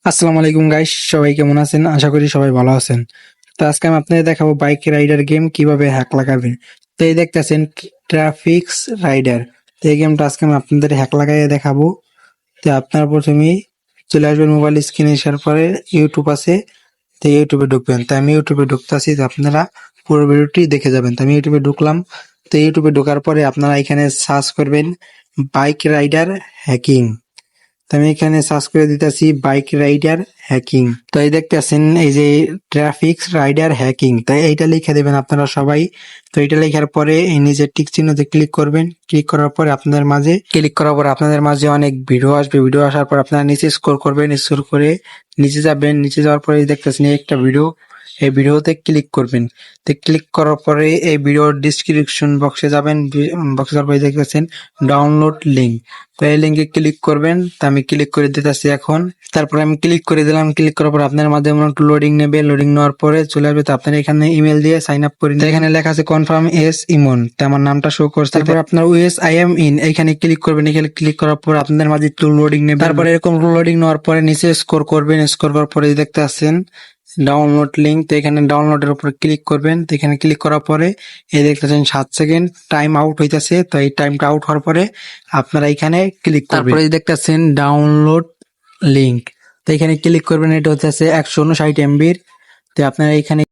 আসসালামু আলাইকুম গাইস, সবাই কেমন আছেন? আশা করি সবাই ভালো আছেন। তো আজকে আমি আপনাদের দেখাবো বাইক রাইডার গেম কিভাবে হ্যাক লাগাবেন। তো এই দেখতেছেন ট্রাফিক্স রাইডার। তো এই গেমটা আজকে আমি আপনাদের হ্যাক লাগাইয়ে দেখাবো। তো আপনারা প্রথমেই চলে আসবেন মোবাইল স্ক্রিনে, আসার পরে ইউটিউব আছে, তো ইউটিউবে ঢুকবেন। তো আমি ইউটিউবে ঢুকতেছি, তো আপনারা পুরো ভিডিওটি দেখে যাবেন। তো আমি ইউটিউবে ঢুকলাম। তো ইউটিউবে ঢোকার পরে আপনারা এখানে সার্চ করবেন বাইক রাইডার হ্যাকিং। তো আমি এখানে সার্চ করে দিতেছি বাইক রাইডার হ্যাকিং। তো এই দেখতেছেন এই যে ট্রাফিক্স রাইডার হ্যাকিং, তাই এইটা লিখে দেবেন আপনারা সবাই। তো এটা লেখার পরে এই নিজের টিক চিহ্নতে ক্লিক করবেন। ক্লিক করার পরে আপনাদের মাঝে অনেক ভিডিও আসবে। ভিডিও আসার পর আপনারা নিচে স্ক্রল করবেন, স্ক্রল করে নিচে যাবেন। নিচে যাওয়ার পরে দেখতেছেন এই একটা ভিডিও, এই ভিডিওতে ক্লিক করবেন। তো ক্লিক করার পরে এই ভিডিওর ডিসক্রিপশন বক্সে যাবেন। বক্সে যাওয়ার পরে দেখতেছেন ডাউনলোড লিঙ্ক। তো এই লিঙ্কে ক্লিক করবেন। তো আমি ক্লিক করে দিতেছি এখন। তারপরে আমি ক্লিক করে দিলাম। ক্লিক করার পর আপনার মাধ্যমে একটু লোডিং নেবে। লোডিং নেওয়ার পরে চলে আসবে। তো আপনার এখানে ইমেল দিয়ে সাইন আপ করে নিন। এখানে লেখা আছে কনফার্ম এস ইমন, তো আমার নামটা শো করছে। তারপর আপনার ইয়েস আই এম ইন এখানে ক্লিক করবেন। এখানে ক্লিক করার পর আপনাদের মাঝে একটু লোডিং নেবে। তারপরে এরকম লোডিং নেওয়ার পরে নিচে স্ক্রল করবেন। স্ক্রল করার পরে দেখতে পাচ্ছেন ডাউনলোড লিঙ্ক। তো এখানে ডাউনলোডের উপর ক্লিক করবেন। তো এখানে ক্লিক করার পরে এই দেখতেছেন 7 সেকেন্ড টাইম আউট হইতেছে। তো এই টাইমটা আউট হওয়ার পরে আপনারা এখানে ক্লিক করবেন। তারপরে দেখতেছেন ডাউনলোড লিঙ্ক, তো এখানে ক্লিক করবেন। এটা হচ্ছে 159 MB। তো আপনারা এখানে